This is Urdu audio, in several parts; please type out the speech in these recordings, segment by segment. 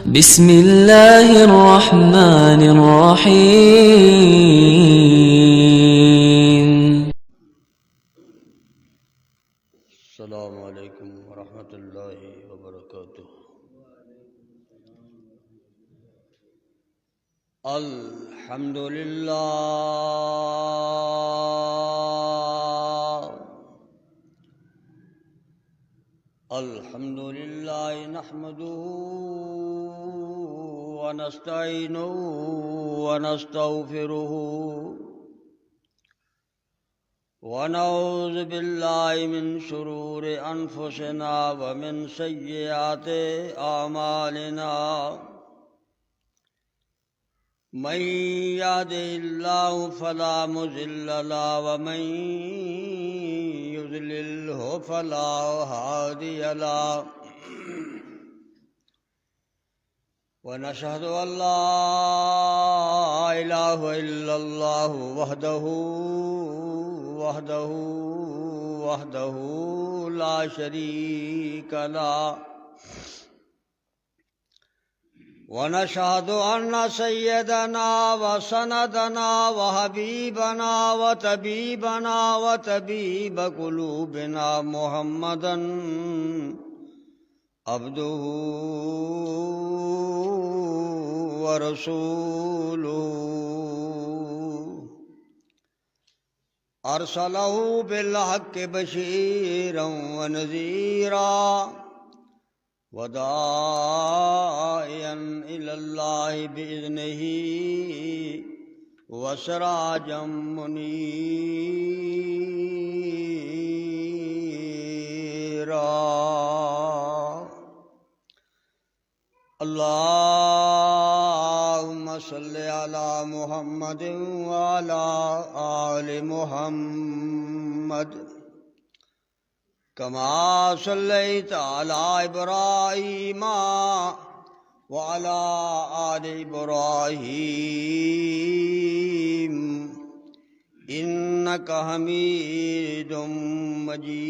بسم الله الرحمن الرحيم. السلام علیکم ورحمۃ اللہ وبرکاتہ. الحمد للہ نحمده ونستعینه ونستغفره ونعوذ باللہ من شرور انفسنا ومن سیئات اعمالنا من يهده الله فلا مضل له ومن يضلله فلا هادي له ونشهد أن لا إله إلا الله وحده لا شريك له ونشهد أن سيدنا وسندنا وحبيبنا وطبيب قلوبنا محمدا عبده ورسوله أرسله بالحق بشيرا ونذيرا وداعيا إلى الله بإذنه وسراجا منيرا. اللهم صل على محمد وعلى آل محمد كما صليت على إبراهيم وعلى آل إبراهيم إنك حميد مجيد.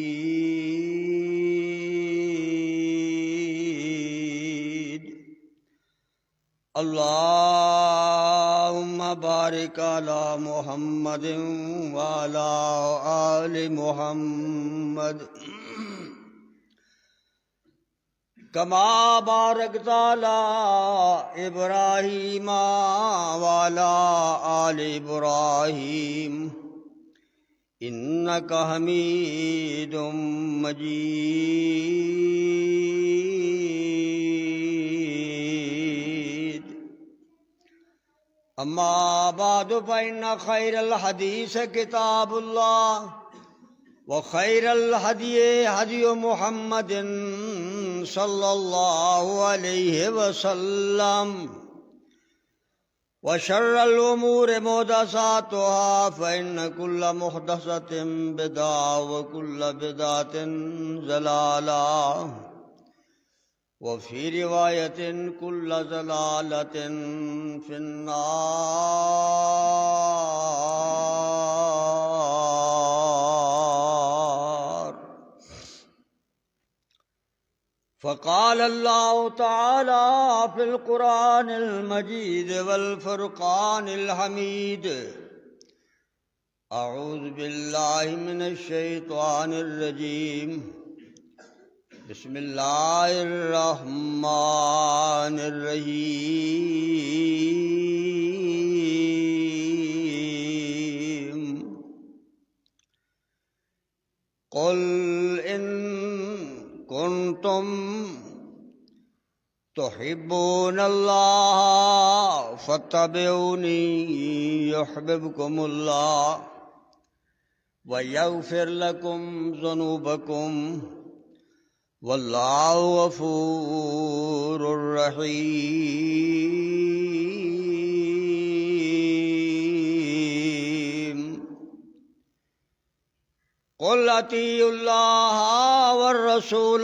اللهم بارك على محمد وعلى آل محمد كما باركت على إبراهيم وعلى آل إبراهيم إنك حميد مجيد. أما بعد فإن خير الحديث كتاب الله وخير الهدي هدي محمد صلى الله عليه وسلم وشر الأمور محدثاتها فإن كل محدثة بدعة وكل بدعة ضلالة وفي رواية كل ضلالة في النار. فقال الله تعالى في القرآن المجيد والفرقان الحميد: أعوذ بالله من الشيطان الرجيم. بسم الله الرحمن الرحيم. قل إن كنتم تحبون الله فاتبعوني يحببكم الله ويغفر لكم ذنوبكم والله غفور رحيم. قل اطیعوا الله والرسول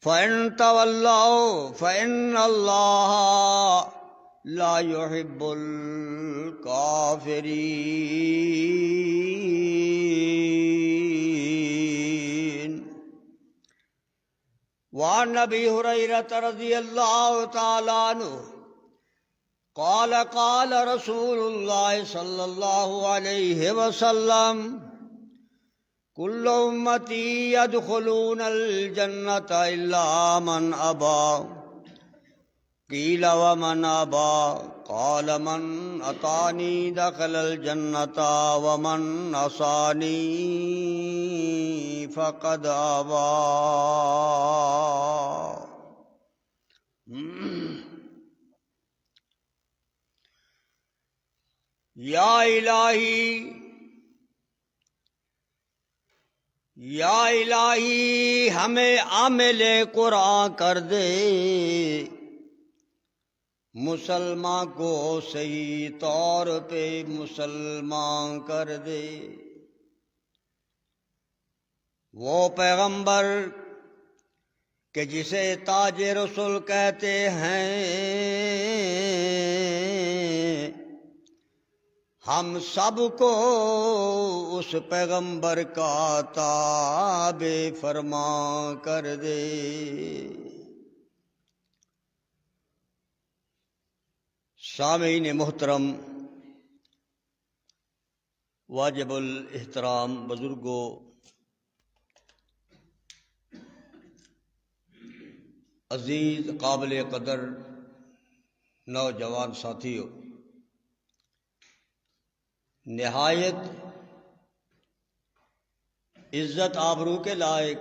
فإن تولوا فإن الله لا يحب الكافرين. وعن ابی ہریرہ رضی اللہ تعالی عنہ قال قال رسول اللہ صلی اللہ علیہ وسلم کل امتی يدخلون الجنة الا من ابى قیل ومن ابى قال من اطاعنی دخل الجنة ومن عصانی فقد ابى. یا الہی ہمیں عامل قرآن کر دے، مسلمان کو صحیح طور پہ مسلمان کر دے. وہ پیغمبر کہ جسے تاج رسول کہتے ہیں، ہم سب کو اس پیغمبر کا تابع فرما کر دے. سامعین محترم، واجب الاحترام بزرگوں، عزیز قابل قدر نوجوان ساتھیوں، نہایت عزت آبرو کے لائق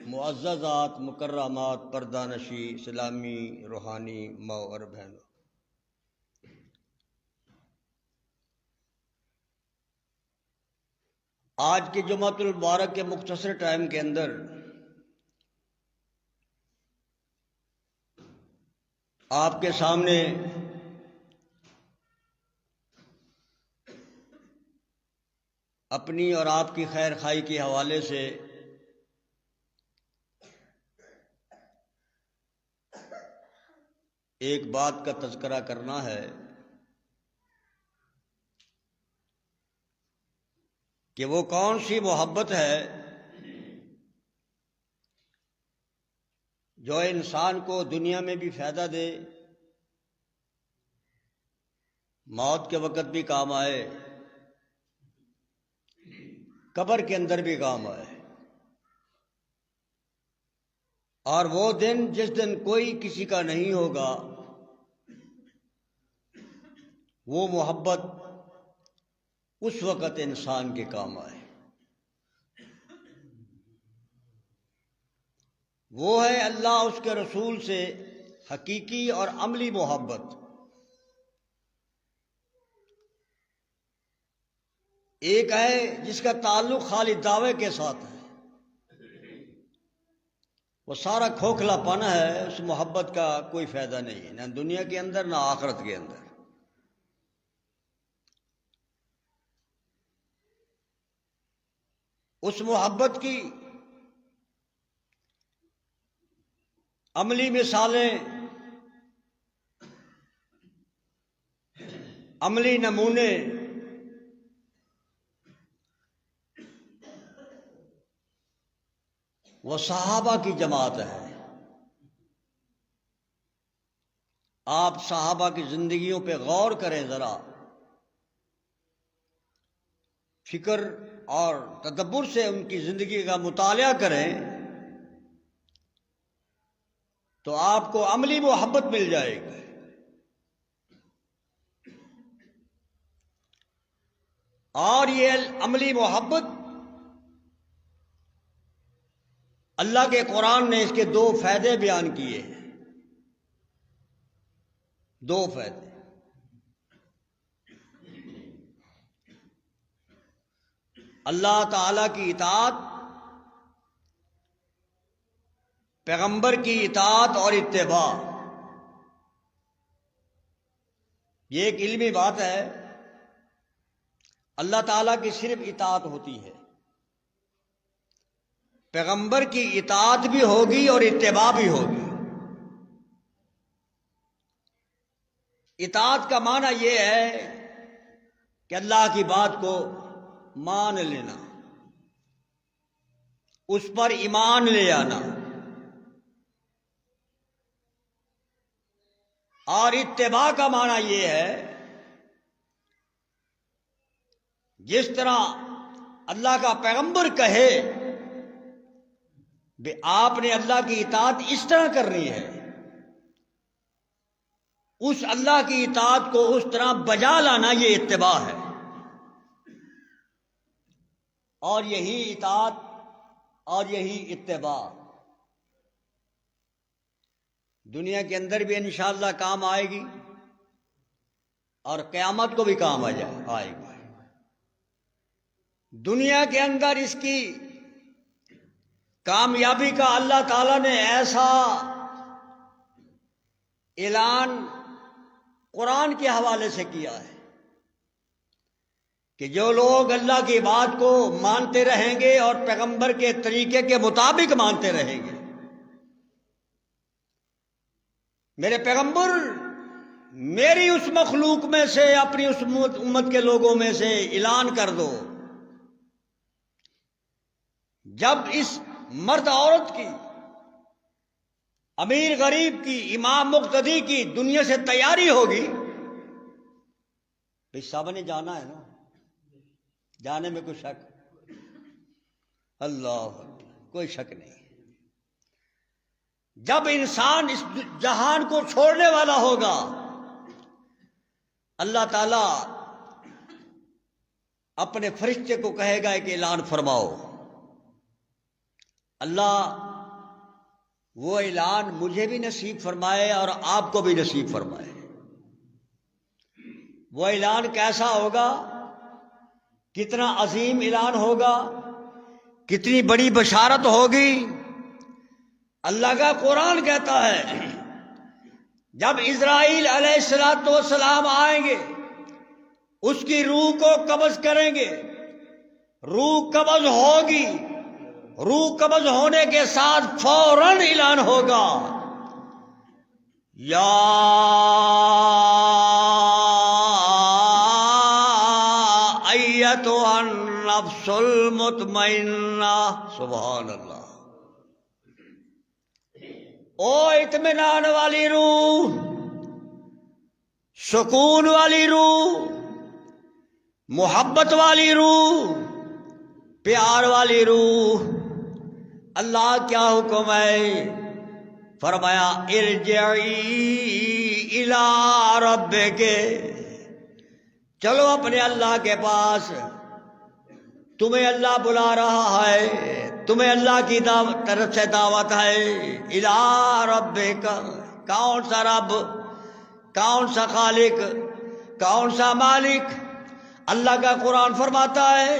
معززات مکرمات پردہ نشی اسلامی روحانی ماں اور بہنوں، آج کی جمعۃ المبارک کے مختصر ٹائم کے اندر آپ کے سامنے اپنی اور آپ کی خیر خواہی کے حوالے سے ایک بات کا تذکرہ کرنا ہے کہ وہ کون سی محبت ہے جو انسان کو دنیا میں بھی فائدہ دے، موت کے وقت بھی کام آئے، قبر کے اندر بھی کام آئے، اور وہ دن جس دن کوئی کسی کا نہیں ہوگا، وہ محبت اس وقت انسان کے کام آئے. وہ ہے اللہ اس کے رسول سے حقیقی اور عملی محبت. ایک ہے جس کا تعلق خالی دعوے کے ساتھ ہے، وہ سارا کھوکھلا پن ہے، اس محبت کا کوئی فائدہ نہیں ہے، نہ دنیا کے اندر نہ آخرت کے اندر. اس محبت کی عملی مثالیں، عملی نمونے وہ صحابہ کی جماعت ہے. آپ صحابہ کی زندگیوں پہ غور کریں، ذرا فکر اور تدبر سے ان کی زندگی کا مطالعہ کریں تو آپ کو عملی محبت مل جائے گی. اور یہ عملی محبت اللہ کے قرآن نے اس کے دو فائدے بیان کیے ہیں. دو فائدے. اللہ تعالی کی اطاعت، پیغمبر کی اطاعت اور اتباع. یہ ایک علمی بات ہے، اللہ تعالیٰ کی صرف اطاعت ہوتی ہے، پیغمبر کی اطاعت بھی ہوگی اور اتباع بھی ہوگی. اطاعت کا معنی یہ ہے کہ اللہ کی بات کو مان لینا، اس پر ایمان لے آنا، اور اتباع کا معنی یہ ہے جس طرح اللہ کا پیغمبر کہے کہ آپ نے اللہ کی اطاعت اس طرح کرنی ہے، اس اللہ کی اطاعت کو اس طرح بجا لانا، یہ اتباع ہے۔ اور یہی اطاعت اور یہی اتباع دنیا کے اندر بھی انشاءاللہ کام آئے گی اور قیامت کو بھی کام آئے گی۔ دنیا کے اندر اس کی کامیابی کا اللہ تعالیٰ نے ایسا اعلان قرآن کے حوالے سے کیا ہے کہ جو لوگ اللہ کی بات کو مانتے رہیں گے اور پیغمبر کے طریقے کے مطابق مانتے رہیں گے، میرے پیغمبر میری اس مخلوق میں سے، اپنی اس امت کے لوگوں میں سے اعلان کر دو، جب اس مرد عورت کی، امیر غریب کی، امام مقتدی کی دنیا سے تیاری ہوگی، بھئی سب نے جانا ہے نا، جانے میں کوئی شک؟ اللہ اکبر، کوئی شک نہیں۔ جب انسان اس جہان کو چھوڑنے والا ہوگا، اللہ تعالیٰ اپنے فرشتے کو کہے گا کہ اعلان فرماؤ۔ اللہ وہ اعلان مجھے بھی نصیب فرمائے اور آپ کو بھی نصیب فرمائے۔ وہ اعلان کیسا ہوگا؟ کتنا عظیم اعلان ہوگا، کتنی بڑی بشارت ہوگی۔ اللہ کا قرآن کہتا ہے جب اسرائیل علیہ السلام آئیں گے، اس کی روح کو قبض کریں گے، روح قبض ہوگی، روح قبض ہونے کے ساتھ فوراً اعلان ہوگا، یا ایتھا النفس المطمئنہ، سبحان اللہ، او اطمینان والی روح، سکون والی روح، محبت والی روح، پیار والی روح، اللہ کیا حکم ہے؟ فرمایا ارجعی الی ربک، چلو اپنے اللہ کے پاس، تمہیں اللہ بلا رہا ہے، تمہیں اللہ کی طرف سے دعوت ہے، الی ربک، کون سا رب، کون سا خالق، کون سا مالک؟ اللہ کا قرآن فرماتا ہے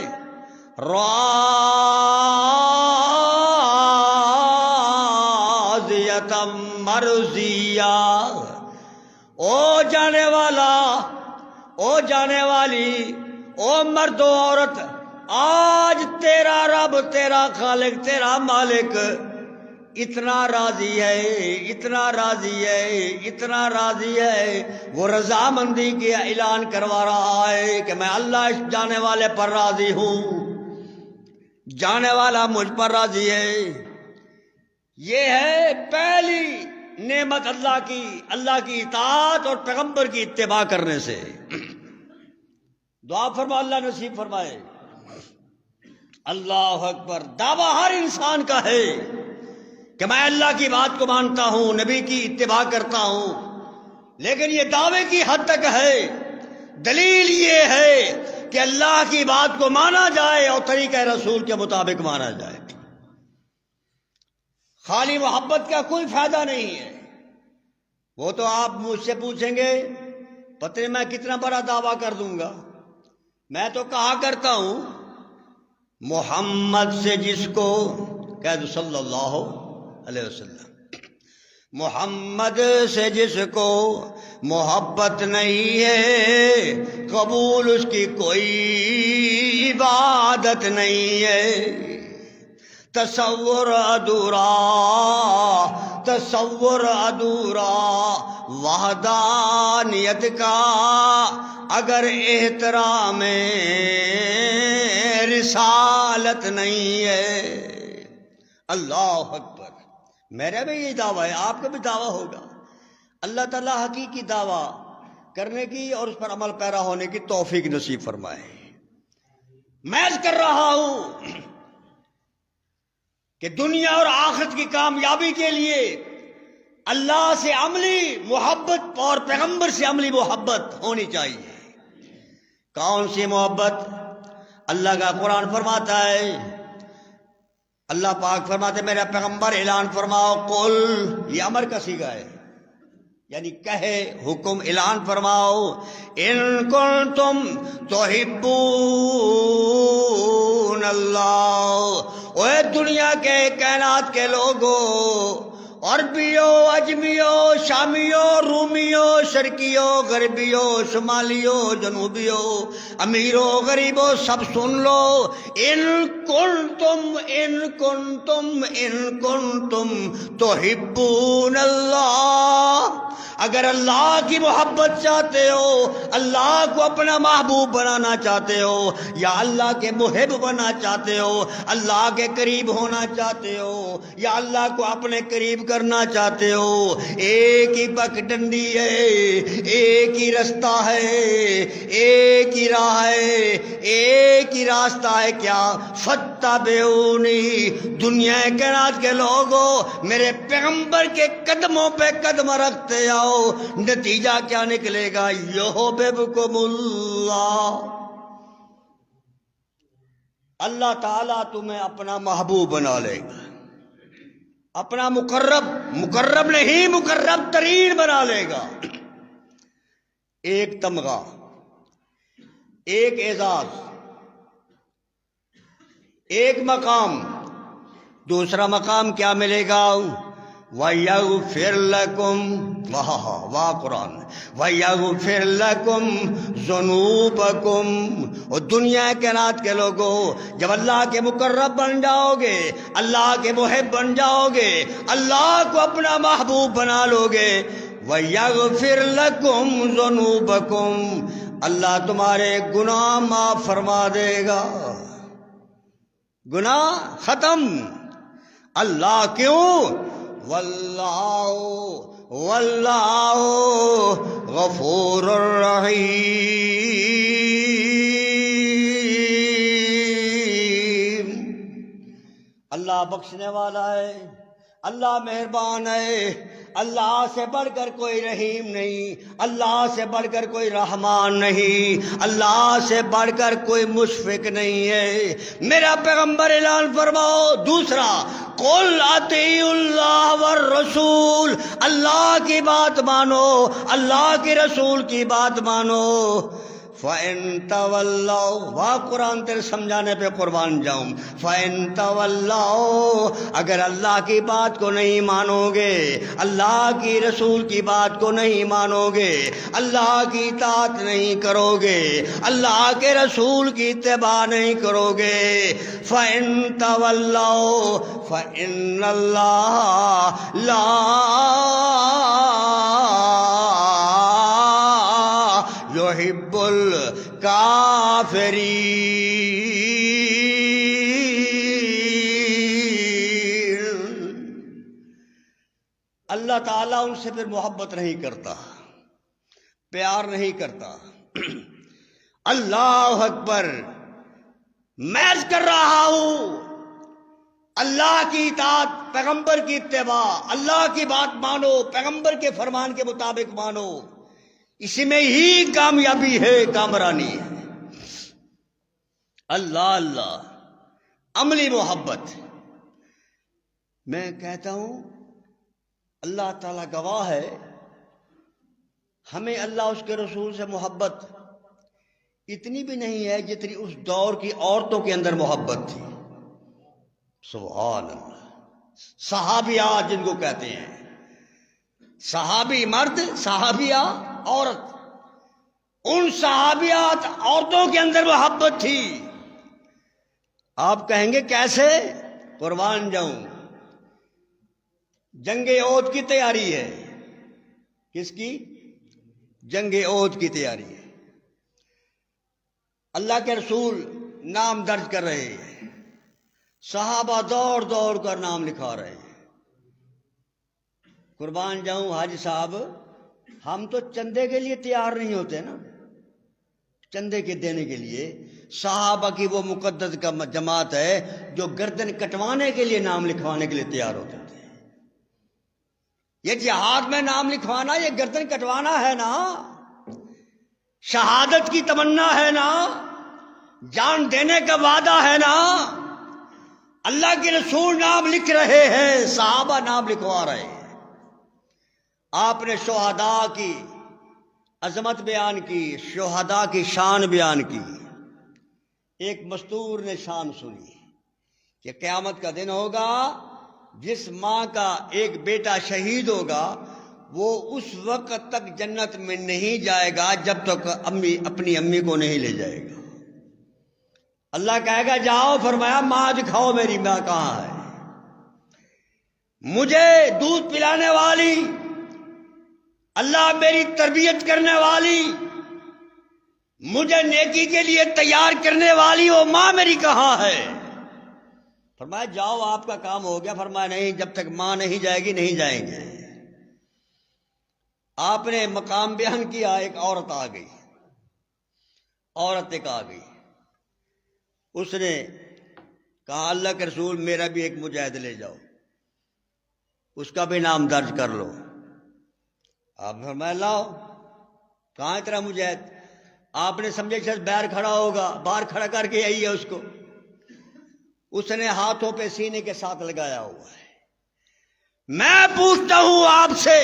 راضیۃ مرضیہ، او جانے والا، او جانے والی، او مرد و عورت، آج تیرا رب، تیرا خالق، تیرا مالک اتنا راضی ہے، اتنا راضی ہے، اتنا راضی ہے، وہ رضامندی کی اعلان کروا رہا ہے کہ میں اللہ اس جانے والے پر راضی ہوں، جانے والا مجھ پر راضی ہے۔ یہ ہے پہلی نعمت اللہ کی، اللہ کی اطاعت اور پیغمبر کی اتباع کرنے سے۔ دعا فرما اللہ نصیب فرمائے۔ اللہ اکبر۔ دعویٰ ہر انسان کا ہے کہ میں اللہ کی بات کو مانتا ہوں، نبی کی اتباع کرتا ہوں، لیکن یہ دعوے کی حد تک ہے۔ دلیل یہ ہے کہ اللہ کی بات کو مانا جائے اور طریقہ رسول کے مطابق مانا جائے۔ خالی محبت کا کوئی فائدہ نہیں ہے۔ وہ تو آپ مجھ سے پوچھیں گے پتہ نہیں میں کتنا بڑا دعویٰ کر دوں گا، میں تو کہا کرتا ہوں محمد سے جس کو کہہ دو صلی اللہ علیہ وسلم، محمد سے جس کو محبت نہیں ہے، قبول اس کی کوئی عبادت نہیں ہے۔ تصور ادھورا، تصور ادھورا وحدانیت کا، اگر احترام رسالت نہیں ہے۔ اللہ اکبر۔ میرا بھی یہ دعویٰ ہے، آپ کا بھی دعویٰ ہوگا، اللہ تعالیٰ حقیقی دعویٰ کرنے کی اور اس پر عمل پیرا ہونے کی توفیق نصیب فرمائے۔ میں عرض کر رہا ہوں کہ دنیا اور آخرت کی کامیابی کے لیے اللہ سے عملی محبت اور پیغمبر سے عملی محبت ہونی چاہیے۔ کون سی محبت؟ اللہ کا قرآن فرماتا ہے، اللہ پاک فرماتے میرا پیغمبر اعلان فرماؤ، قل، یہ امر کا صیغہ ہے، یعنی کہے، حکم، اعلان فرماؤ، ان کنتم تحبون اللہ، اے دنیا کے کائنات کے لوگوں، عربیوں، اجمیوں، شامیوں، رومیوں، شرقیوں، غربیوں، شمالیوں، جنوبیوں، امیروں، غریبوں، سب سن لو، ان کنتم تحبون اللہ، اگر اللہ کی محبت چاہتے ہو، اللہ کو اپنا محبوب بنانا چاہتے ہو، یا اللہ کے محب بننا چاہتے ہو، اللہ کے قریب ہونا چاہتے ہو، یا اللہ کو اپنے قریب کرنا چاہتے ہو، ایک ہی پک ڈنڈی ہے، ایک ہی رستہ ہے، ایک ہی راہ ہے، ایک ہی راستہ ہے، کیا؟ فتبعونی، دنیا کائنات کے لوگوں میرے پیغمبر کے قدموں پہ قدم رکھتے آؤ، نتیجہ کیا نکلے گا؟ یحببکم اللہ، اللہ تعالیٰ تمہیں اپنا محبوب بنا لے گا، اپنا مقرب نہیں، مقرب ترین بنا لے گا۔ ایک تمغہ، ایک اعزاز، ایک مقام، دوسرا مقام کیا ملے گا؟ وَيَغْفِرْ لَكُمْ، واہ قرآن، وَيَغْفِرْ لَكُمْ ذُنُوبَكُمْ، اور دنیا کائنات کے لوگوں جب اللہ کے مقرب بن جاؤ گے، اللہ کے محب بن جاؤ گے، اللہ کو اپنا محبوب بنا لو گے، وَيَغْفِرْ لَكُمْ ذُنُوبَكُمْ، اللہ تمہارے گناہ معاف فرما دے گا، گناہ ختم۔ اللہ کیوں؟ واللہ غفور الرحیم، اللہ بخشنے والا ہے، اللہ مہربان ہے، اللہ سے بڑھ کر کوئی رحیم نہیں، اللہ سے بڑھ کر کوئی رحمان نہیں، اللہ سے بڑھ کر کوئی مشفق نہیں ہے۔ میرا پیغمبر اعلان فرماؤ، دوسرا، قل اطیعوا اللہ والرسول، اللہ کی بات مانو، اللہ کے رسول کی بات مانو، فَإِن تَوَلَّوْا، واہ قرآن تیرے سمجھانے پہ قربان جاؤں، فَإِن تَوَلَّوْا، اگر اللہ کی بات کو نہیں مانو گے، اللہ کی رسول کی بات کو نہیں مانو گے، اللہ کی اطاعت نہیں کرو گے، اللہ کے رسول کی اتباع نہیں کرو گے، فَإِن تَوَلَّوْا فَإِنَّ اللَّهَ يحب الکافرین، اللہ تعالیٰ ان سے پھر محبت نہیں کرتا، پیار نہیں کرتا۔ اللہ اکبر، میں عرض کر رہا ہوں، اللہ کی اطاعت، پیغمبر کی اتباع، اللہ کی بات مانو، پیغمبر کے فرمان کے مطابق مانو، اسی میں ہی کامیابی ہے، کامرانی ہے۔ اللہ عملی محبت، میں کہتا ہوں اللہ تعالیٰ گواہ ہے، ہمیں اللہ اس کے رسول سے محبت اتنی بھی نہیں ہے جتنی اس دور کی عورتوں کے اندر محبت تھی۔ سبحان اللہ، صحابیات جن کو کہتے ہیں، صحابی مرد، صحابیہ عورت، ان صحابیات عورتوں کے اندر محبت تھی۔ آپ کہیں گے کیسے؟ قربان جاؤں، جنگ احد کی تیاری ہے۔ کس کی؟ جنگ احد کی تیاری ہے۔ اللہ کے رسول نام درج کر رہے ہیں، صحابہ دوڑ دوڑ کر نام لکھا رہے ہیں۔ قربان جاؤں، حاجی صاحب ہم تو چندے کے لیے تیار نہیں ہوتے نا، چندے کے دینے کے لیے۔ صحابہ کی وہ مقدس کا جماعت ہے جو گردن کٹوانے کے لیے، نام لکھوانے کے لیے تیار ہوتے تھے۔ یہ جہاد میں نام لکھوانا، یہ گردن کٹوانا ہے نا، شہادت کی تمنا ہے نا، جان دینے کا وعدہ ہے نا۔ اللہ کے رسول نام لکھ رہے ہیں، صحابہ نام لکھوا رہے ہیں۔ آپ نے شہداء کی عظمت بیان کی، شہداء کی شان بیان کی۔ ایک مستور نے شان سنی کہ قیامت کا دن ہوگا، جس ماں کا ایک بیٹا شہید ہوگا وہ اس وقت تک جنت میں نہیں جائے گا جب تک اپنی امی کو نہیں لے جائے گا۔ اللہ کہے گا جاؤ، فرمایا ماں دکھاؤ میری ماں کہاں ہے۔ مجھے دودھ پلانے والی، اللہ میری تربیت کرنے والی، مجھے نیکی کے لیے تیار کرنے والی وہ ماں میری کہاں ہے؟ فرمایا جاؤ آپ کا کام ہو گیا۔ فرمایا نہیں، جب تک ماں نہیں جائے گی نہیں جائیں گے۔ آپ نے مقام بیان کیا، ایک عورت آ گئی، عورت ایک آ گئی، اس نے کہا اللہ کے رسول میرا بھی ایک مجاہد لے جاؤ، اس کا بھی نام درج کر لو۔ آپ نے فرمایا لاؤ، کہاں ہے تیرا مجاہد؟ آپ نے سمجھے شاید باہر کھڑا ہوگا، باہر کھڑا کر کے آئی ہے اس کو۔ اس نے ہاتھوں پہ سینے کے ساتھ لگایا ہوا ہے۔ میں پوچھتا ہوں آپ سے،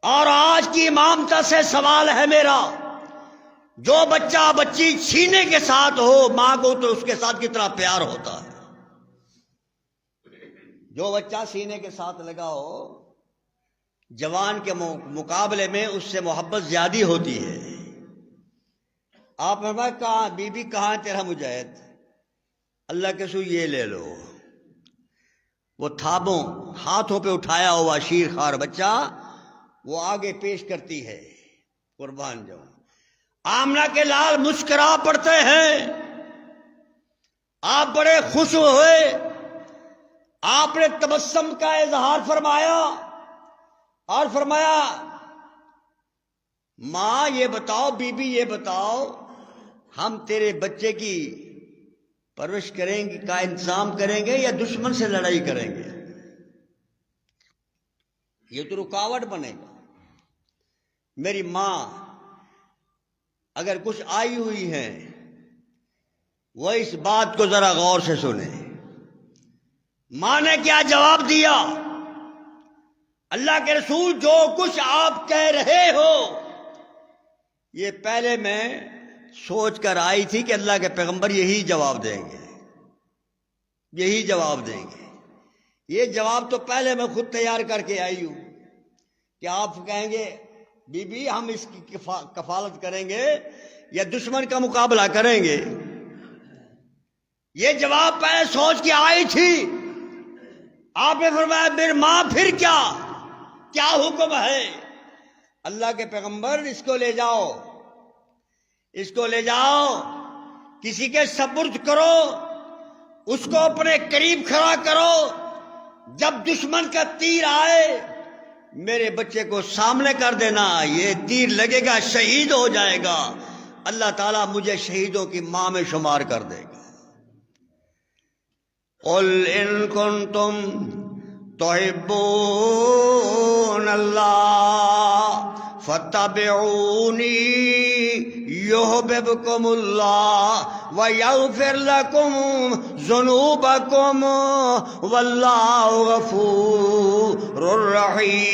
اور آج کی امامتہ سے سوال ہے میرا، جو بچہ بچی سینے کے ساتھ ہو ماں کو تو اس کے ساتھ کتنا پیار ہوتا ہے؟ جو بچہ سینے کے ساتھ لگا ہو جوان کے مقابلے میں اس سے محبت زیادہ ہوتی ہے۔ آپ نے فرمایا کہاں بی بی، کہاں تیرا مجاہد؟ اللہ کے سو یہ لے لو۔ وہ تھابوں ہاتھوں پہ اٹھایا ہوا شیر خوار بچہ وہ آگے پیش کرتی ہے، قربان جاؤں۔ آمنہ کے لال مسکرا پڑتے ہیں، آپ بڑے خوش ہوئے، آپ نے تبسم کا اظہار فرمایا اور فرمایا ماں یہ بتاؤ، بی بی یہ بتاؤ، ہم تیرے بچے کی پرورش کریں گے، کا انتظام کریں گے یا دشمن سے لڑائی کریں گے؟ یہ تو رکاوٹ بنے گا۔ میری ماں اگر کچھ آئی ہوئی ہیں وہ اس بات کو ذرا غور سے سنیں۔ ماں نے کیا جواب دیا؟ اللہ کے رسول جو کچھ آپ کہہ رہے ہو یہ پہلے میں سوچ کر آئی تھی کہ اللہ کے پیغمبر یہی جواب دیں گے، یہی جواب دیں گے۔ یہ جواب تو پہلے میں خود تیار کر کے آئی ہوں کہ آپ کہیں گے بی بی ہم اس کی کفالت کریں گے یا دشمن کا مقابلہ کریں گے۔ یہ جواب پہلے سوچ کے آئی تھی۔ آپ نے فرمایا میری ماں پھر کیا حکم ہے؟ اللہ کے پیغمبر اس کو لے جاؤ، اس کو لے جاؤ، کسی کے سپرد کرو، اس کو اپنے قریب کھڑا کرو، جب دشمن کا تیر آئے میرے بچے کو سامنے کر دینا، یہ تیر لگے گا شہید ہو جائے گا، اللہ تعالیٰ مجھے شہیدوں کی ماں میں شمار کر دے گا۔ قل ان کنتم تحبون اللہ فاتبعونی یحببکم اللہ ویغفر لکم ذنوبکم واللہ غفور رحیم۔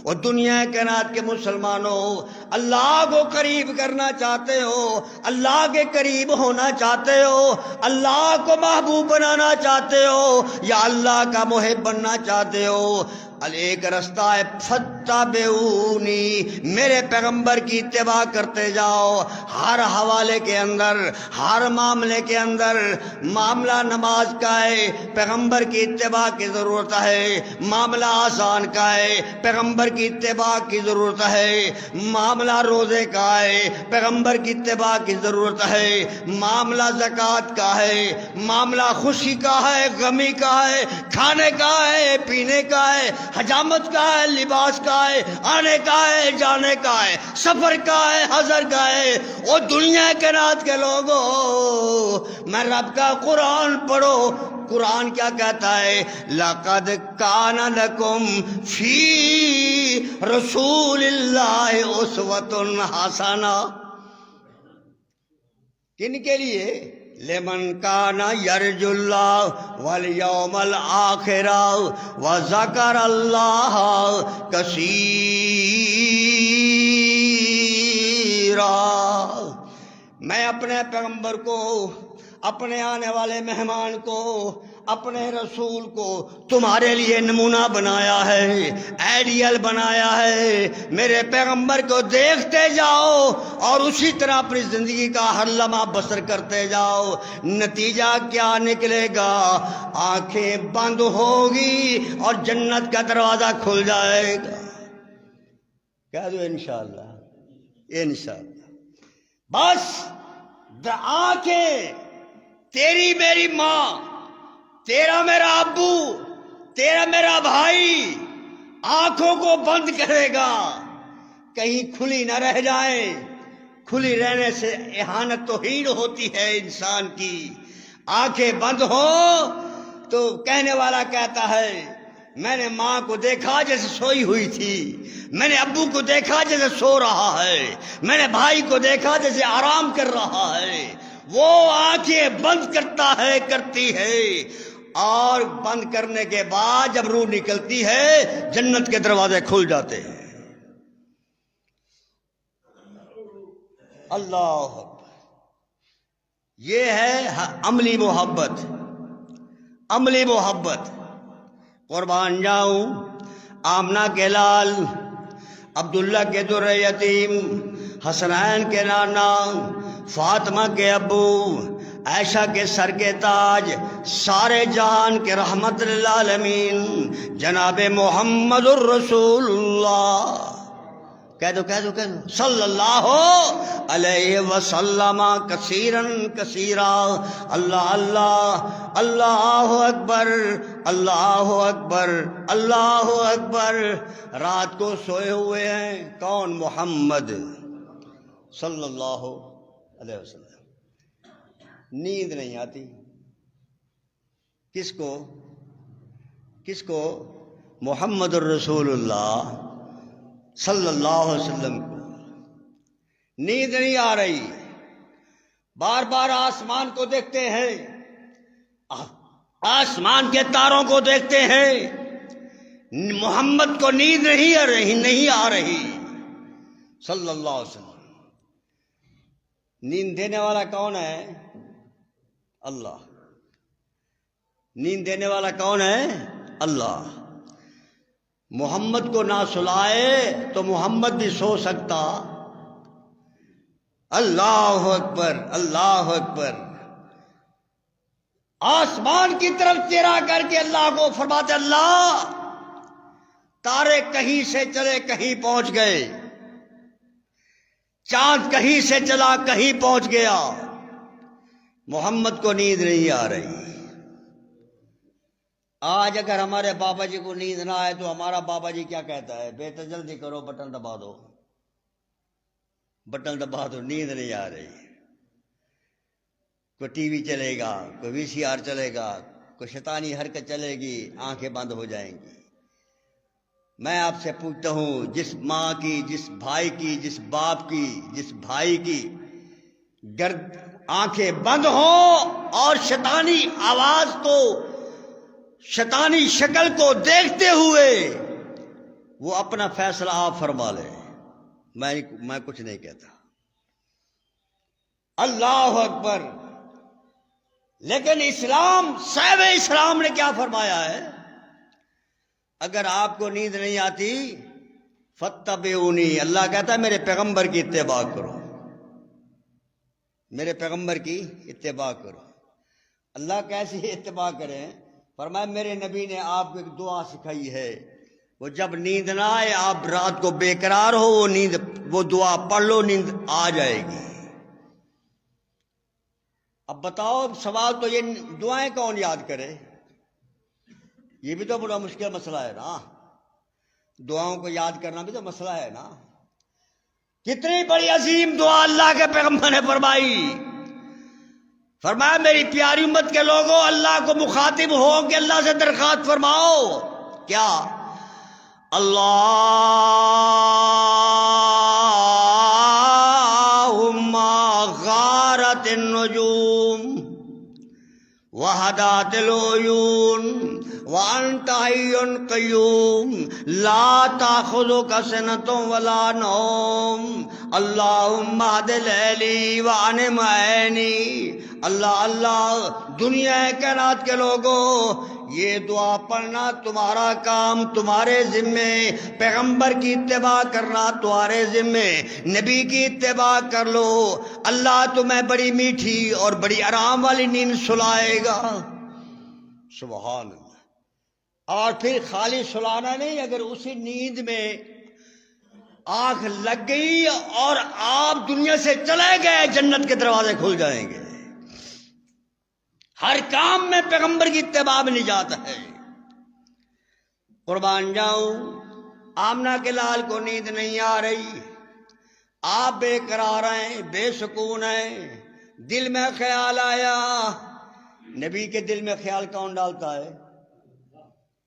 اور دنیا کائنات کے مسلمانوں، اللہ کو قریب کرنا چاہتے ہو، اللہ کے قریب ہونا چاہتے ہو، اللہ کو محبوب بنانا چاہتے ہو یا اللہ کا محب بننا چاہتے ہو، ایک رستہ ہے فَاتَّبِعُونِی، میرے پیغمبر کی اتباع کرتے جاؤ ہر حوالے کے اندر، ہر معاملے کے اندر۔ معاملہ نماز کا ہے، پیغمبر کی اتباع کی ضرورت ہے۔ معاملہ آسان کا ہے، پیغمبر کی اتباع کی ضرورت ہے۔ معاملہ روزے کا ہے، پیغمبر کی اتباع کی ضرورت ہے۔ معاملہ زکوٰۃ کا ہے، معاملہ خوشی کا ہے، غمی کا ہے، کھانے کا ہے، پینے کا ہے، حجامت کا ہے، لباس کا ہے، آنے کا ہے، جانے کا ہے، سفر کا ہے، حضر کا ہے۔ او دنیا کے رات کے لوگوں، میں رب کا قرآن پڑھو۔ قرآن کیا کہتا ہے؟ لَقَدْ كَانَ لَكُمْ فِي رَسُولِ اللَّهِ أُسْوَةٌ حَسَنَةٌ۔ کن کے لیے؟ لمن کان یرجو اللہ والیوم الآخر وذکر اللہ کثیرا۔ میں اپنے پیغمبر کو، اپنے آنے والے مہمان کو، اپنے رسول کو تمہارے لیے نمونہ بنایا ہے، آئیڈیل بنایا ہے۔ میرے پیغمبر کو دیکھتے جاؤ اور اسی طرح اپنی زندگی کا ہر لمحہ بسر کرتے جاؤ۔ نتیجہ کیا نکلے گا؟ آنکھیں بند ہوگی اور جنت کا دروازہ کھل جائے گا۔ کہہ دو انشاءاللہ، انشاءاللہ۔ بس آنکھیں، تیری میری ماں، تیرا میرا ابو، تیرا میرا بھائی آنکھوں کو بند کرے گا، کہیں کھلی نہ رہ جائے۔ کھلی رہنے سے اہانت توہین ہوتی ہے انسان کی۔ آنکھیں بند ہو تو کہنے والا کہتا ہے میں نے ماں کو دیکھا جیسے سوئی ہوئی تھی، میں نے ابو کو دیکھا جیسے سو رہا ہے، میں نے بھائی کو دیکھا جیسے آرام کر رہا ہے۔ وہ آنکھیں بند کرتا ہے، کرتی ہے، اور بند کرنے کے بعد جب روح نکلتی ہے جنت کے دروازے کھل جاتے ہیں۔ اللہ اکبر۔ یہ ہے عملی محبت، عملی محبت۔ قربان جاؤں آمنہ کے لال، عبداللہ کے در یتیم، حسنین کے نانا، فاطمہ کے ابو، عائشہ کے سر کے تاج، سارے جہان کے رحمت للعالمین جناب محمد الرسول اللہ، کہہ دو کہہ دو کہہ دو، صلی اللہ علیہ وسلم کثیرا کثیرا۔ اللہ اللہ، اللہ اکبر، اللہ اکبر، اللہ اکبر۔ رات کو سوئے ہوئے ہیں کون؟ محمد صلی اللہ علیہ وسلم۔ نیند نہیں آتی کس کو؟ کس کو؟ محمد الرسول اللہ صلی اللہ علیہ وسلم کو نیند نہیں آ رہی۔ بار بار آسمان کو دیکھتے ہیں، آسمان کے تاروں کو دیکھتے ہیں، محمد کو نیند نہیں آ رہی، نہیں آ رہی صلی اللہ علیہ وسلم۔ نیند دینے والا کون ہے؟ اللہ۔ نیند دینے والا کون ہے؟ اللہ۔ محمد کو نہ سلائے تو محمد بھی سو سکتا۔ اللہ اکبر، اللہ اکبر۔ آسمان کی طرف چہرہ کر کے اللہ کو فرماتے اللہ تارے کہیں سے چلے کہیں پہنچ گئے، چاند کہیں سے چلا کہیں پہنچ گیا، محمد کو نیند نہیں آ رہی۔ آج اگر ہمارے بابا جی کو نیند نہ آئے تو ہمارا بابا جی کیا کہتا ہے؟ بیٹا جلدی کرو، بٹن دبا دو، بٹن دبا دو، نیند نہیں آ رہی۔ کوئی ٹی وی چلے گا، کوئی وی سی آر چلے گا، کوئی شیطانی حرکت چلے گی، آنکھیں بند ہو جائیں گی۔ میں آپ سے پوچھتا ہوں، جس ماں کی، جس بھائی کی، جس باپ کی، جس بھائی کی گرد آنکھیں بند ہوں اور شیطانی آواز کو، شیطانی شکل کو دیکھتے ہوئے وہ اپنا فیصلہ آپ فرما لے، میں کچھ نہیں کہتا۔ اللہ اکبر۔ لیکن اسلام، صاحب اسلام نے کیا فرمایا ہے؟ اگر آپ کو نیند نہیں آتی فاتبعونی، اللہ کہتا ہے میرے پیغمبر کی اتباع کرو، میرے پیغمبر کی اتباع کرو۔ اللہ کیسی اتباع کریں؟ فرمایا میرے نبی نے آپ کو ایک دعا سکھائی ہے، وہ جب نیند نہ آئے، آپ رات کو بے قرار ہو، وہ دعا پڑھ لو، نیند آ جائے گی۔ اب بتاؤ، سوال تو یہ دعائیں کون یاد کرے؟ یہ بھی تو بڑا مشکل مسئلہ ہے نا، دعاؤں کو یاد کرنا بھی تو مسئلہ ہے نا۔ کتنی بڑی عظیم دعا اللہ کے پیغمبر نے فرمائی، فرمایا میری پیاری امت کے لوگوں، اللہ کو مخاطب ہو کہ اللہ سے درخواست فرماؤ، کیا؟ اللہم غارت النجوم وحدات العیون وانت حی قیوم لا تاخذک سنۃ ولا نوم اللہم اہد لیلی وانم عینی۔ اللہ دنیا کائنات کے لوگوں، یہ دعا پڑھنا تمہارا کام، تمہارے ذمے، پیغمبر کی اتباع کرنا تمہارے ذمے، نبی کی اتباع کر لو، اللہ تمہیں بڑی میٹھی اور بڑی آرام والی نیند سلائے گا۔ سبحان اللہ۔ اور پھر خالی سلانا نہیں، اگر اسی نیند میں آنکھ لگ گئی اور آپ دنیا سے چلے گئے، جنت کے دروازے کھل جائیں گے۔ ہر کام میں پیغمبر کی اتباع میں نجات ہے۔ قربان جاؤں، آمنہ کے لال کو نیند نہیں آ رہی، آپ بے قرار ہیں، بے سکون ہیں، دل میں خیال آیا۔ نبی کے دل میں خیال کون ڈالتا ہے؟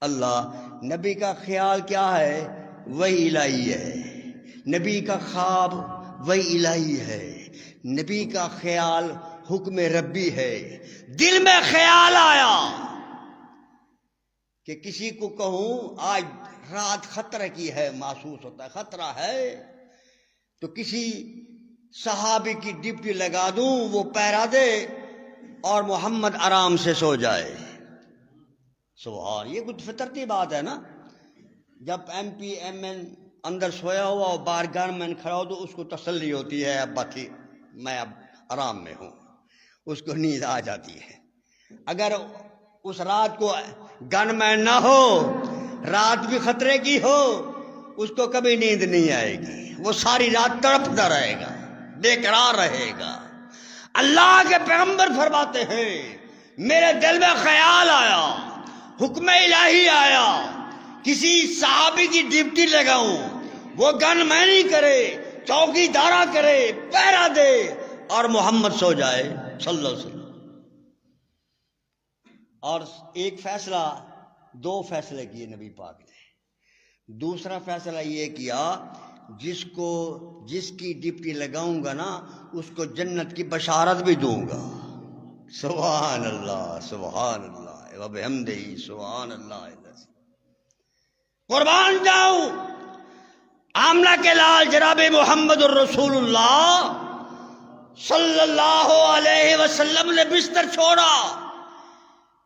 اللہ۔ نبی کا خیال کیا ہے؟ وحی الہی ہے۔ نبی کا خواب وحی الہی ہے۔ نبی کا خیال حکم ربی ہے۔ دل میں خیال آیا کہ کسی کو کہوں آج رات خطرہ کی ہے، محسوس ہوتا ہے خطرہ ہے، تو کسی صحابی کی ڈپٹی لگا دوں، وہ پہرا دے اور محمد آرام سے سو جائے۔ سبحان، یہ کچھ فطرتی بات ہے نا۔ جب ایم پی ایم این اندر سویا ہوا اور باہر گن مین کھڑا ہو تو اس کو تسلی ہوتی ہے، اب باقی میں اب آرام میں ہوں، اس کو نیند آ جاتی ہے۔ اگر اس رات کو گن مین نہ ہو، رات بھی خطرے کی ہو، اس کو کبھی نیند نہیں آئے گی، وہ ساری رات تڑپتا رہے گا، بے قرار رہے گا۔ اللہ کے پیغمبر فرماتے ہیں میرے دل میں خیال آیا، حکم الہی آیا، کسی صحابی کی ڈپٹی لگاؤں، وہ گن مینی کرے، چوکی دارا کرے، پہرا دے اور محمد سو جائے صلی اللہ علیہ وسلم۔ اور ایک فیصلہ، دو فیصلے کیے نبی پاک نے۔ دوسرا فیصلہ یہ کیا، جس کی ڈپٹی لگاؤں گا نا، اس کو جنت کی بشارت بھی دوں گا۔ سبحان اللہ، سبحان اللہ وبحمدہ، سبحان اللہ۔ قربان جاؤں، آمنہ کے لال جناب محمد الرسول اللہ صلی اللہ علیہ وسلم نے بستر چھوڑا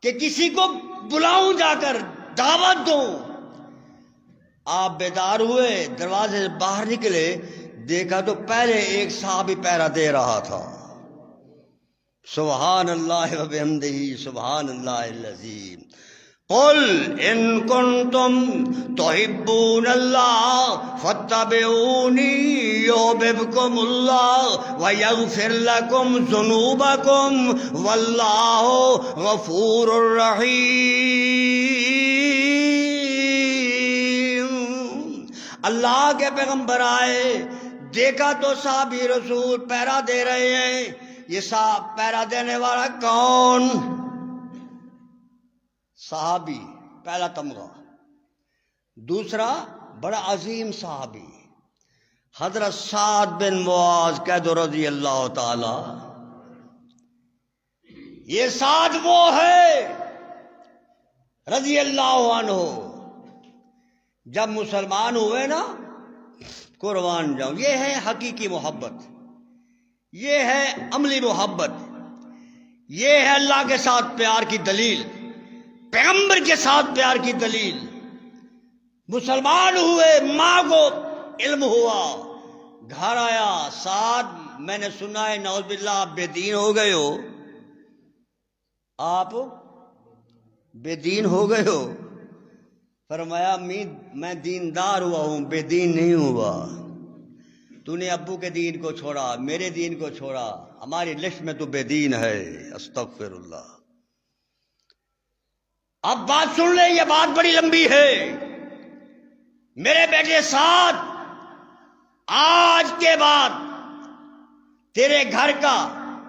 کہ کسی کو بلاؤں، جا کر دعوت دوں۔ آپ بیدار ہوئے، دروازے سے باہر نکلے، دیکھا تو پہلے ایک صحابی پہرا دے رہا تھا۔ سبحان اللہ وبحمدہ، سبحان اللہ العظیم۔ قل ان کنتم تحبون اللہ فاتبعونی یحببکم اللہ ویغفر لکم ذنوبکم واللہ غفور الرحیم۔ اللہ کے پیغمبر آئے، دیکھا تو صحابی رسول پہرا دے رہے ہیں۔ یہ صاحب پہرا دینے والا کون؟ صحابی، پہلا تمغہ۔ دوسرا بڑا عظیم صحابی حضرت سعد بن معاذ قید رضی اللہ تعالی۔ یہ سعد وہ ہے رضی اللہ عنہ، جب مسلمان ہوئے نا، قربان جاؤں، یہ ہے حقیقی محبت، یہ ہے عملی محبت، یہ ہے اللہ کے ساتھ پیار کی دلیل، پیغمبر کے ساتھ پیار کی دلیل۔ مسلمان ہوئے، ماں کو علم ہوا، گھر آیا، ساتھ میں نے سنا ہے نعوذ باللہ آپ بے دین ہو گئے ہو، آپ بے دین ہو گئے ہو۔ فرمایا میں دیندار ہوا ہوں، بے دین نہیں ہوا۔ تو نے ابو کے دین کو چھوڑا، میرے دین کو چھوڑا، ہماری لسٹ میں تو بے دین ہے۔ استغفر اللہ۔ اب بات سن لے، یہ بات بڑی لمبی ہے میرے بیٹے ساتھ۔ آج کے بعد تیرے گھر کا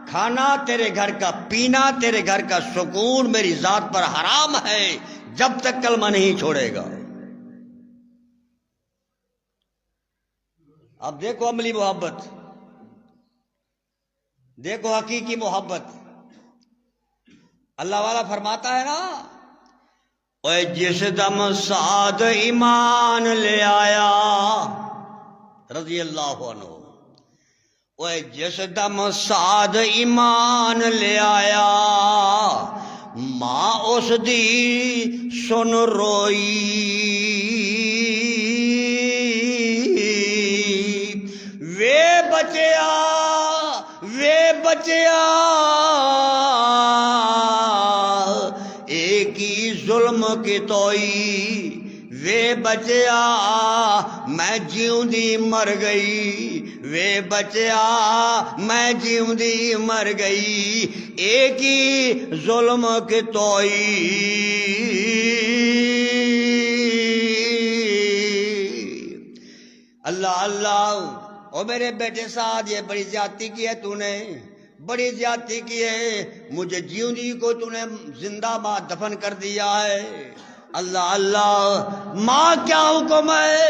کھانا، تیرے گھر کا پینا، تیرے گھر کا سکون میری ذات پر حرام ہے جب تک کلمہ نہیں چھوڑے گا۔ اب دیکھو عملی محبت، دیکھو حقیقی محبت۔ اللہ والا فرماتا ہے نا، اے جس دم سعد ایمان لے آیا، رضی اللہ عنہ، اے جس دم سعد ایمان لے آیا، ماں اس دی سن روئی، وے بچیا وے بچیا ایک ہی ظلم کی توئی، وے بچیا میں جیوندی مر گئی، وے بچیا میں جیوندی مر گئی، ایک ہی ظلم کی توئی۔ اللہ اللہ، او میرے بیٹے ساتھ یہ بڑی زیادتی کی ہے تو نے، بڑی زیادتی کی ہے، مجھے جیوندی کو تو نے زندہ باد دفن کر دیا ہے۔ اللہ اللہ، ماں کیا حکم ہے؟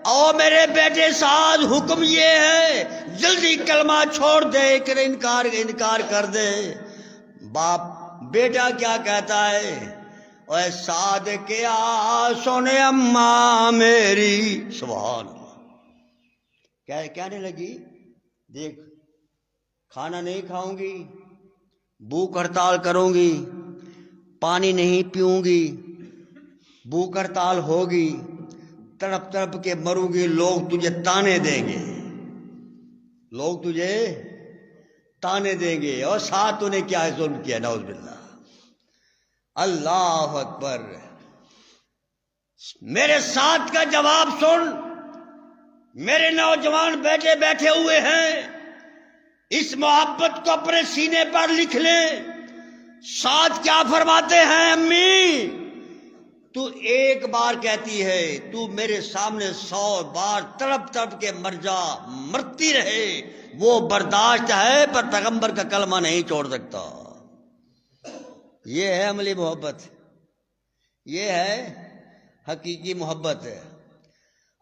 او میرے بیٹے ساتھ حکم یہ ہے جلدی کلمہ چھوڑ دے، انکار کر دے۔ باپ بیٹا کیا کہتا ہے؟ اے سعد کیا سونے اماں میری، سبحان اللہ، کہنے لگی دیکھ کھانا نہیں کھاؤں گی، بھوک ہڑتال کروں گی، پانی نہیں پیوں گی، بھوک ہڑتال ہوگی، تڑپ تڑپ کے مروں گی، لوگ تجھے تانے دیں گے، لوگ تجھے تانے دیں گے، اور ساتھ تو نے کیا ظلم کیا، نعوذ باللہ۔ اللہ اکبر۔ میرے ساتھ کا جواب سن، میرے نوجوان بیٹے بیٹھے ہوئے ہیں، اس محبت کو اپنے سینے پر لکھ لیں۔ ساتھ کیا فرماتے ہیں؟ امی تو ایک بار کہتی ہے، تو میرے سامنے 100 بار تڑپ تڑپ کے مر جا، مرتی رہے، وہ برداشت ہے، پر پیغمبر کا کلمہ نہیں چھوڑ سکتا۔ یہ ہے عملی محبت، یہ ہے حقیقی محبت۔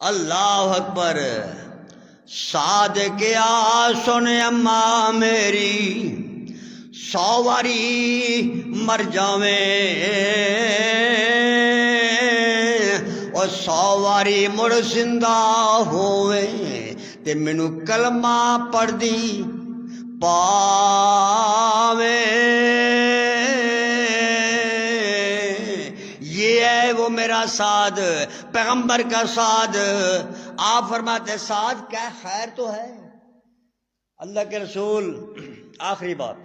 اللہ اکبر۔ سعد کیا سن اماں میری، 100 واری مر جاویں، اور 100 واری مڑ زندہ ہوویں، تے مینوں کلمہ پڑھ دی پاویں۔ یہ ہے وہ میرا سعد، پیغمبر کا سعد۔ آپ فرماتے سعد کیا خیر تو ہے؟ اللہ کے رسول، آخری بات،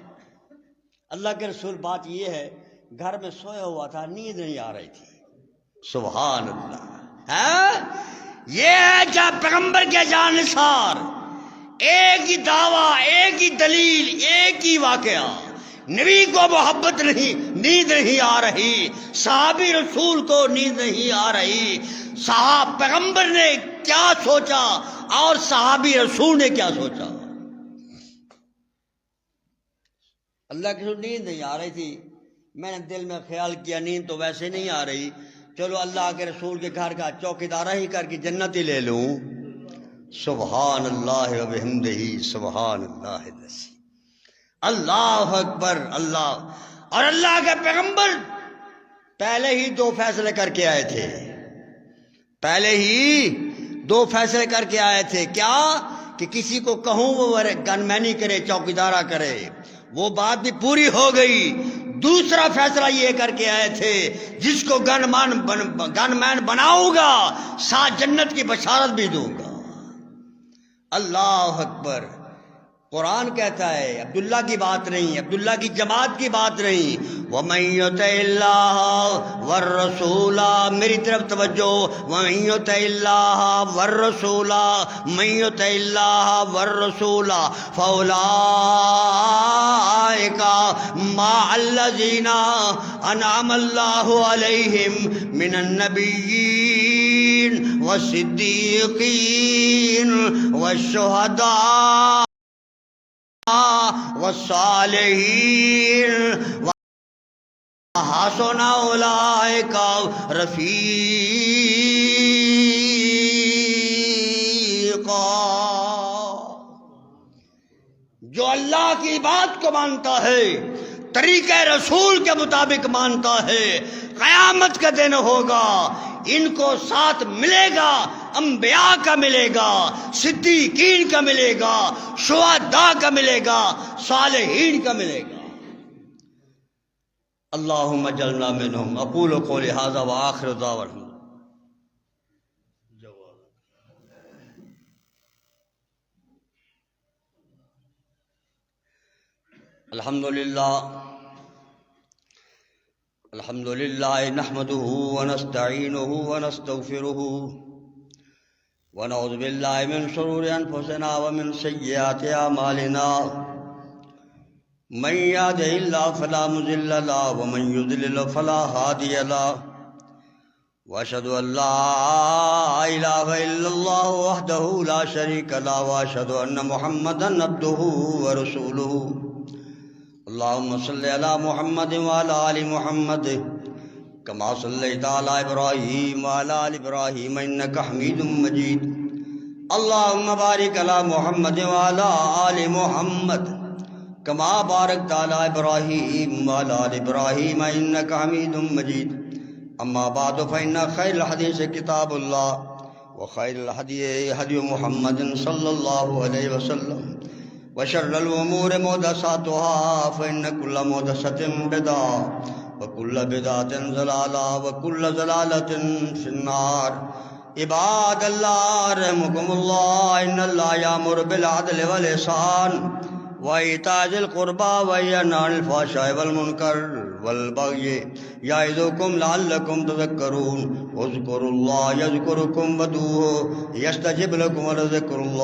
اللہ کے رسول بات یہ ہے، گھر میں سویا ہوا تھا، نیند نہیں آ رہی تھی، سبحان اللہ۔ یہ ہے جب پیغمبر کے جان نثار، ایک ہی دعویٰ، ایک ہی دلیل، ایک ہی واقعہ، نبی کو محبت نہیں، نیند نہیں آ رہی، صحابی رسول کو نیند نہیں آ رہی، صحابہ پیغمبر نے کیا سوچا اور صحابی رسول نے کیا سوچا۔ اللہ کی نیند نہیں آ رہی تھی، میں نے دل میں خیال کیا نیند تو ویسے نہیں آ رہی، چلو اللہ کے رسول کے گھر کا چوکیدارہ ہی کر کے جنت ہی لے لوں۔ سبحان اللہ و بحمدہ، سبحان اللہ العظیم، اللہ اکبر۔ اللہ اور اللہ کے پیغمبر پہلے ہی 2 فیصلے کر کے آئے تھے، پہلے ہی 2 فیصلے کر کے آئے تھے۔ کیا کہ کسی کو کہوں وہ گن مینی کرے، چوکیدارہ کرے، وہ بات بھی پوری ہو گئی۔ دوسرا فیصلہ یہ کر کے آئے تھے جس کو گن مین بناؤں گا ساتھ جنت کی بشارت بھی دوں گا۔ اللہ اکبر۔ قرآن کہتا ہے، عبداللہ کی بات نہیں، عبداللہ کی جماعت کی بات نہیں، وَمَن يُطِعِ اللَّهَ وَالرَّسُولَ، میری طرف توجہ، وَمَن يُطِعِ اللَّهَ وَالرَّسُولَ مَن يُطِعِ اللَّهَ وَالرَّسُولَ فَأُولَٰئِكَ مَعَ الَّذِينَ أَنْعَمَ اللَّهُ عَلَيْهِم مِّنَ النَّبِيِّينَ وَالصِّدِّيقِينَ وَالشُّهَدَاءِ والصالحین وحسن اولئک رفیقا۔ جو اللہ کی بات کو مانتا ہے، طریقہ رسول کے مطابق مانتا ہے، قیامت کا دن ہوگا ان کو ساتھ ملے گا، انبیاء کا ملے گا، صدیقین کا ملے گا، شہداء کا ملے گا، صالحین کا ملے گا۔ اللہم اجعلنا منہم۔ اقول قولی ھذا وآخر دعوانا الحمدللہ نحمده ونستعینه ونستغفره ونعوذ باللہ من شرور انفسنا ومن سیئات اعمالنا، من یهده اللہ فلا مضل له ومن یضلل فلا ہادی له، واشهد ان لا الہ الا اللہ وحدہ لا شریک له، واشهد ان محمدا عبدہ ورسولہ۔ اللہم صلی علی محمد وعلی آل محمد کما صلیت علی ابراہیم وعلی آل ابراہیم انک حمید مجید۔ اللہم بارک علی محمد وعلی آل محمد کما بارکت علی ابراہیم وعلی آل ابراہیم انک حمید مجید۔ اما بعد فإن خیر الحدیث کتاب اللہ وخیر الہدی ہدی محمد صلی اللہ علیہ وسلم، وشر الامور محدثاتها فإن كل محدثة بدعة وكل بدعة ضلالة وكل ضلالة في النار۔ عباد اللہ رحمكم اللہ، ان اللہ یامر بالعدل والإحسان وإيتاء ذي القربى وينهى عن الفحشاء والمنكر والبغي يعظكم لعلكم تذكرون۔ اذكروا الله يذكركم وادعوه يستجب لكم ولذكر الله